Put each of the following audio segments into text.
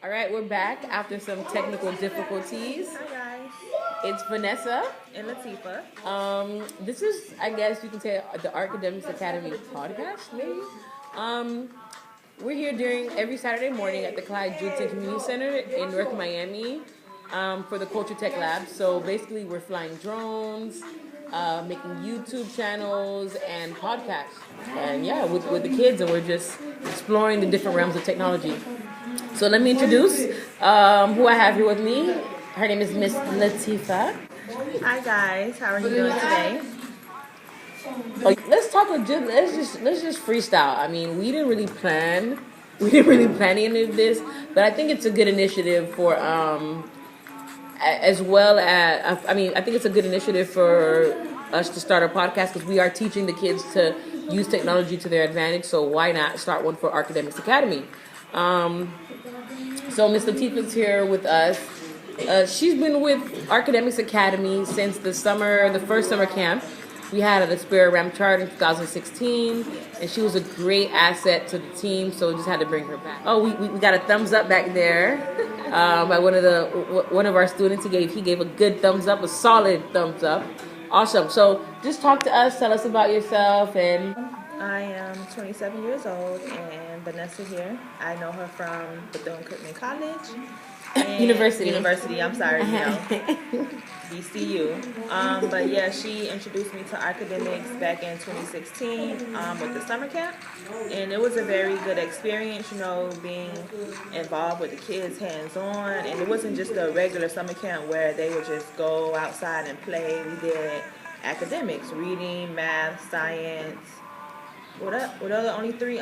All right, we're back after some technical difficulties. Hi guys, It's Vanessa. and Latifah. This is, I guess you can say, the Art-Cademics Academy podcast, maybe. We're here during every Saturday morning at the Clyde Judson Community Center in North Miami for the Culture Tech Lab. So basically, we're flying drones, making YouTube channels, and podcasts. And yeah, with the kids, and we're just exploring the different realms of technology. So let me introduce who I have here with me. Her name is Miss Latifah. Hi guys, how are you doing today? Oh, let's talk legit. Let's just freestyle. I mean, we didn't really plan. We didn't really plan any of this, but I think it's a good initiative for as well as I think it's a good initiative for us to start a podcast because we are teaching the kids to use technology to their advantage. So why not start one for Art-Cademics Academy? So Miss Latifah's here with us. She's been with Art-Cademics Academy since the first summer camp we had at the Spirit Ram Chart in 2016, and she was a great asset to the team. So we just had to bring her back. Oh, we got a thumbs up back there by one of our students. He gave a good thumbs up, a solid thumbs up. Awesome. So just talk to us. Tell us about yourself and. I am 27 years old, and Vanessa here. I know her from Bethune-Cookman College. University, I'm sorry, BCU. But yeah, she introduced me to Art-Cademics back in 2016 with the summer camp. And it was a very good experience, being involved with the kids hands-on. And it wasn't just a regular summer camp where they would just go outside and play. We did academics, reading, math, science. What are the only three?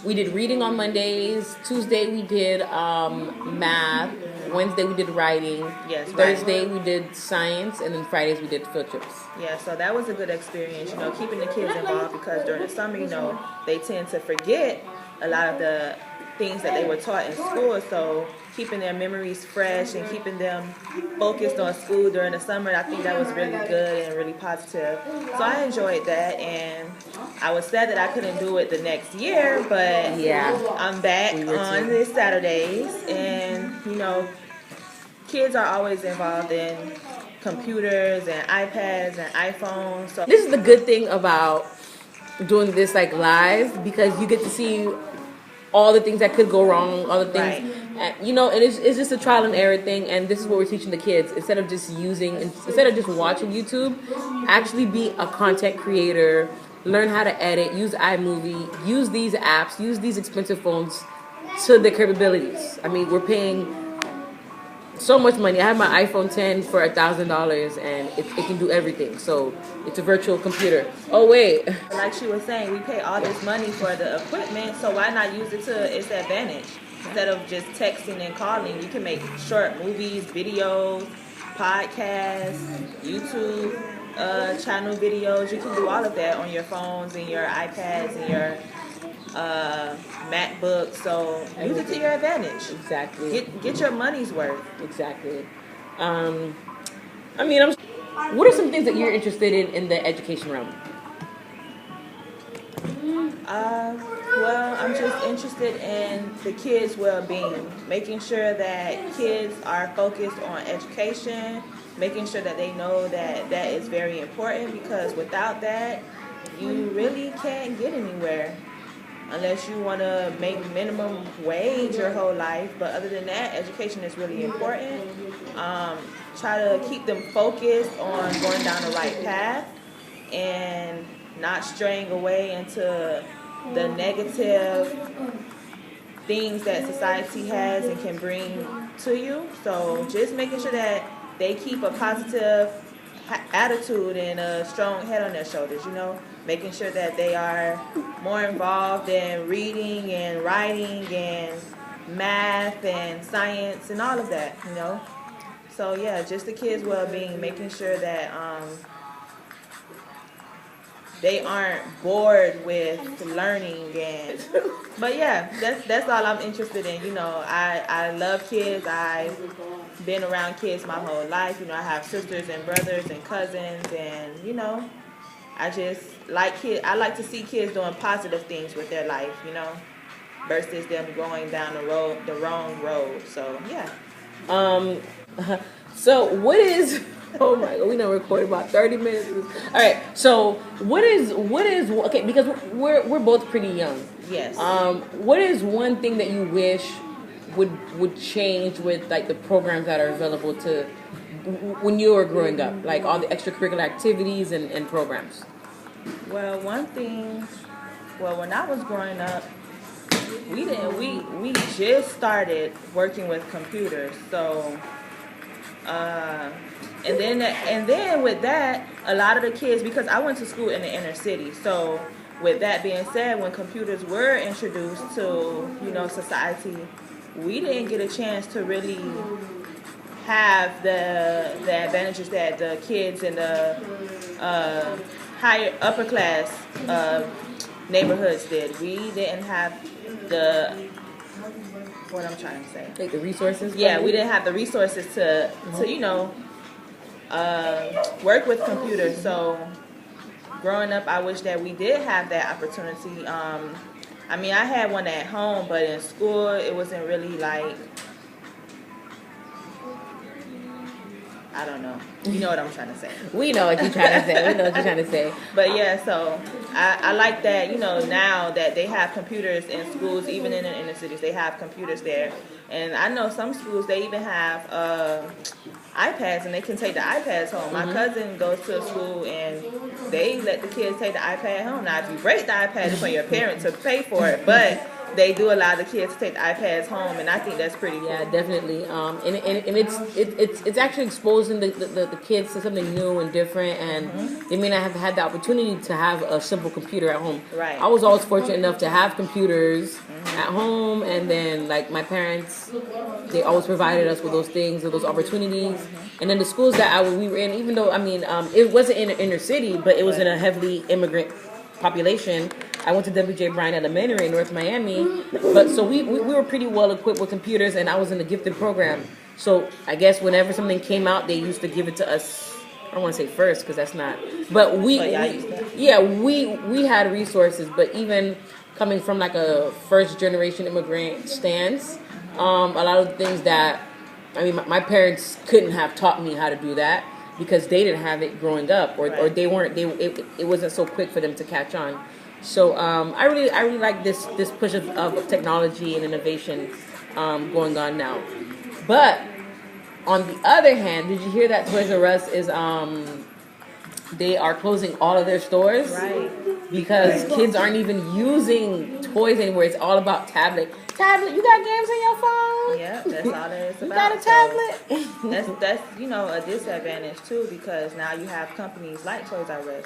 We did reading on Mondays. Tuesday we did math. Wednesday we did writing. Yes. Thursday we did science, and then Fridays we did field trips. Yeah, so that was a good experience. Keeping the kids involved because during the summer, they tend to forget a lot of the things that they were taught in school. So keeping their memories fresh and keeping them focused on school during the summer, I think that was really good and really positive. So I enjoyed that, and I was sad that I couldn't do it the next year, but yeah, I'm back on this Saturdays, and kids are always involved in computers and iPads and iPhones. So this is the good thing about doing this like live, because you get to see all the things that could go wrong, all the things, right. And it's just a trial and error thing. And this is what we're teaching the kids. Instead of just watching YouTube, actually be a content creator, learn how to edit, use iMovie, use these apps, use these expensive phones to their capabilities. I mean, we're paying so much money. I have my iPhone 10 for $1,000, and it can do everything. So it's a virtual computer. Oh wait, like she was saying, we pay all this money for the equipment, so why not use it to its advantage? Instead of just texting and calling, you can make short movies, videos, podcasts, YouTube channel videos. You can do all of that on your phones and your iPads and your MacBook. So use it to your advantage. Exactly. Get your money's worth. Exactly. What are some things that you're interested in the education realm? Well, I'm just interested in the kids' well-being, making sure that kids are focused on education, making sure that they know that that is very important, because without that, you really can't get anywhere unless you want to make minimum wage your whole life. But other than that, education is really important. Try to keep them focused on going down the right path and not straying away into the negative things that society has and can bring to you. So just making sure that they keep a positive attitude and a strong head on their shoulders, making sure that they are more involved in reading and writing and math and science and all of that, So yeah, just the kids' well-being, making sure that they aren't bored with learning. But yeah, that's all I'm interested in. I love kids. I've been around kids my whole life. I have sisters and brothers and cousins, and I just like kids. I like to see kids doing positive things with their life. versus them going down the wrong road. So yeah. Um, so what is? Oh my God, we done recorded about 30 minutes. All right. So what is okay? Because we're both pretty young. Yes. What is one thing that you wish would change with like the programs that are available to when you were growing up, like all the extracurricular activities and programs? Well, one thing. Well, when I was growing up, we just started working with computers, so and then with that, a lot of the kids, because I went to school in the inner city, so with that being said, when computers were introduced to society, we didn't get a chance to really have the advantages that the kids in the higher upper class neighborhoods did. We didn't have the what I'm trying to say. Like the resources? Yeah, we didn't have the resources to work with computers. So growing up, I wish that we did have that opportunity. I mean, I had one at home, but in school, it wasn't really like, I don't know. You know what I'm trying to say. We know what you're trying to say. We know what you're trying to say. But yeah, so I like that, now that they have computers in schools, even in the inner cities, they have computers there. And I know some schools, they even have iPads, and they can take the iPads home. My cousin goes to a school, and they let the kids take the iPad home. Now, if you break the iPad, it's on your parents to pay for it, but they do allow the kids to take the iPads home, and I think that's pretty cool. Yeah, definitely. And it's actually exposing the kids to something new and different, and they may not have had the opportunity to have a simple computer at home. Right. I was always fortunate enough to have computers at home, and then like my parents, they always provided us with those things, with those opportunities. And then the schools that we were in, even though it wasn't in the inner city, but it was in a heavily immigrant population. I went to W.J. Bryan Elementary in North Miami, but so we were pretty well equipped with computers, and I was in the gifted program. So I guess whenever something came out, they used to give it to us. I don't want to say first because that's not. But we had resources. But even coming from like a first generation immigrant stance, a lot of things that my parents couldn't have taught me how to do that because they didn't have it growing up, or they weren't. It wasn't so quick for them to catch on. So I really like this push of technology and innovation going on now. But on the other hand, did you hear that Toys R Us is they are closing all of their stores? Right. Because kids aren't even using toys anymore. It's all about tablet. You got games on your phone? Yeah, that's all there is about. You got a tablet? So that's a disadvantage too, because now you have companies like Toys R Us.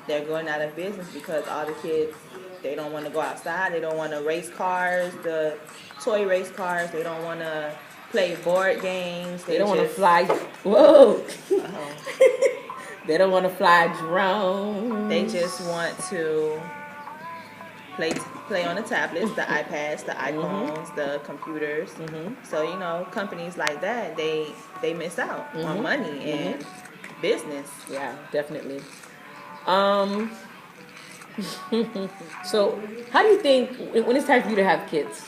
They're going out of business because all the kids, they don't want to go outside. They don't want to race cars, the toy race cars. They don't want to play board games. They don't want to fly. Whoa. They don't want to fly drones. They just want to play on the tablets, the iPads, the iPhones, the computers. So companies like that, they miss out on money and business. Yeah, definitely. So how do you think when it's time for you to have kids,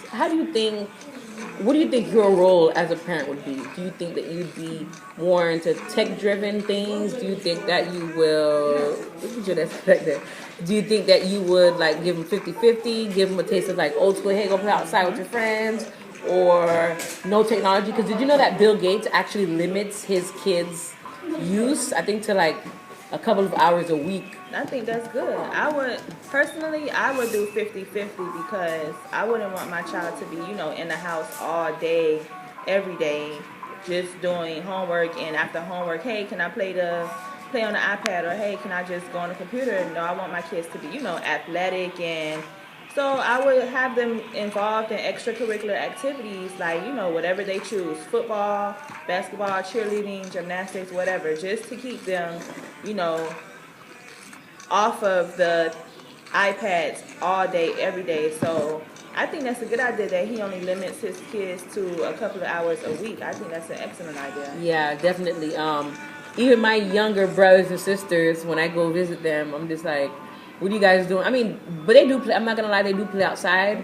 what do you think your role as a parent would be? Do you think that you'd be more into tech-driven things? Do you think that you will... Do you think that you would like give them 50-50, give them a taste of like old school, hey, go play outside with your friends, or no technology? Because did you know that Bill Gates actually limits his kids' use, I think, to like a couple of hours a week? I think that's good. I would do 50-50 because I wouldn't want my child to be, in the house all day, every day, just doing homework, and after homework, hey, can I play on the iPad, or hey, can I just go on the computer? No, I want my kids to be, athletic, and so I would have them involved in extracurricular activities, like, whatever they choose, football, basketball, cheerleading, gymnastics, whatever, just to keep them, off of the iPads all day, every day. So I think that's a good idea that he only limits his kids to a couple of hours a week. I think that's an excellent idea. Yeah, definitely. Even my younger brothers and sisters, when I go visit them, I'm just like, what are you guys doing? But they do play. I'm not going to lie, they do play outside.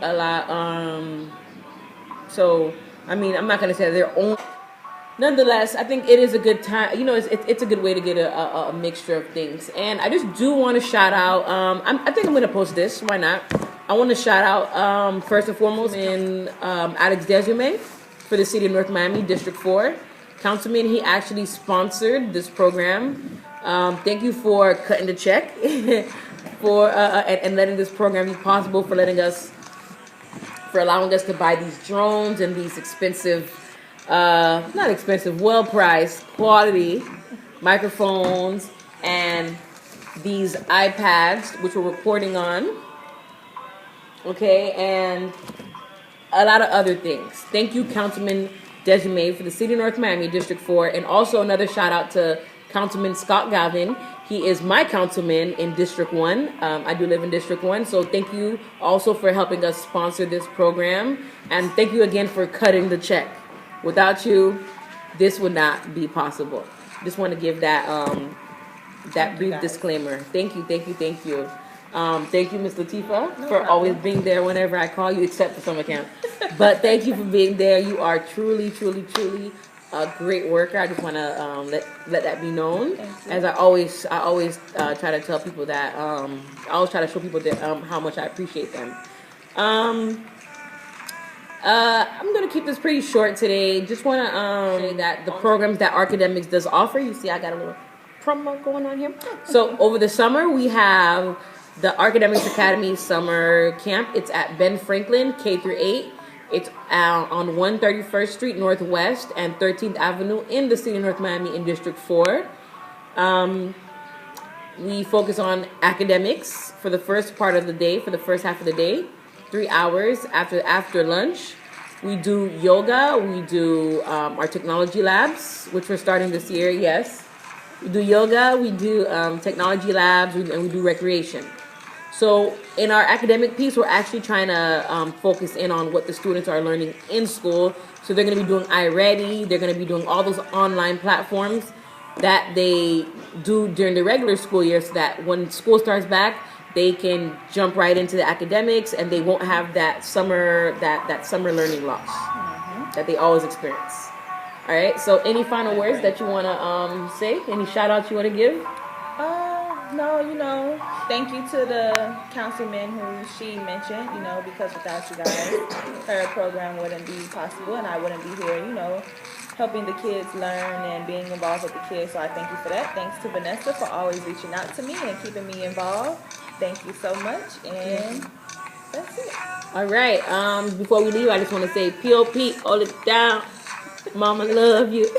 a lot. So I mean, I'm not gonna say they're only. Nonetheless, I think it is a good time. You know, it's a good way to get a mixture of things. And I just do want to shout out. I think I'm going to post this. Why not? I want to shout out first and foremost in Alex Desume for the city of North Miami, District 4. Councilman, he actually sponsored this program. Thank you for cutting the check for and letting this program be possible, for allowing us to buy these drones and these expensive. Not expensive, well-priced, quality microphones and these iPads, which we're recording on. Okay, and a lot of other things. Thank you, Councilman Desume for the City of North Miami, District 4. And also another shout out to Councilman Scott Galvin. He is my councilman in District 1. I do live in District 1. So thank you also for helping us sponsor this program. And thank you again for cutting the check. Without you, this would not be possible. Just want to give that brief disclaimer. Thank you. Thank you, Ms. Latifah, for always being there whenever I call you, except for some account. But thank you for being there. You are truly, truly, truly a great worker. I just want to let that be known. As I always try to tell people that. I always try to show people that how much I appreciate them. I'm going to keep this pretty short today. Just want to say that the programs that Art-Cademics does offer, you see I got a little promo going on here. So over the summer, we have the Art-Cademics Academy Summer Camp. It's at Ben Franklin, K through 8. It's on 131st Street Northwest and 13th Avenue in the city of North Miami in District 4. We focus on academics for the first part of the day, for the first half of the day. 3 hours after lunch. We do yoga. We do our technology labs, which we're starting this year. Yes, we do yoga. We do technology labs, and we do recreation. So in our academic piece, we're actually trying to focus in on what the students are learning in school. So they're going to be doing iReady. They're going to be doing all those online platforms that they do during the regular school year, so that when school starts back, they can jump right into the academics, and they won't have that summer learning loss that they always experience. All right. So, any final words that you want to say? Any shout outs you want to give? No. Thank you to the councilman who she mentioned. Because without you guys, her program wouldn't be possible, and I wouldn't be here. Helping the kids learn and being involved with the kids. So I thank you for that. Thanks to Vanessa for always reaching out to me and keeping me involved. Thank you so much, and that's it. All right. Before we leave, I just want to say, P.O.P. Hold it down. Mama love you.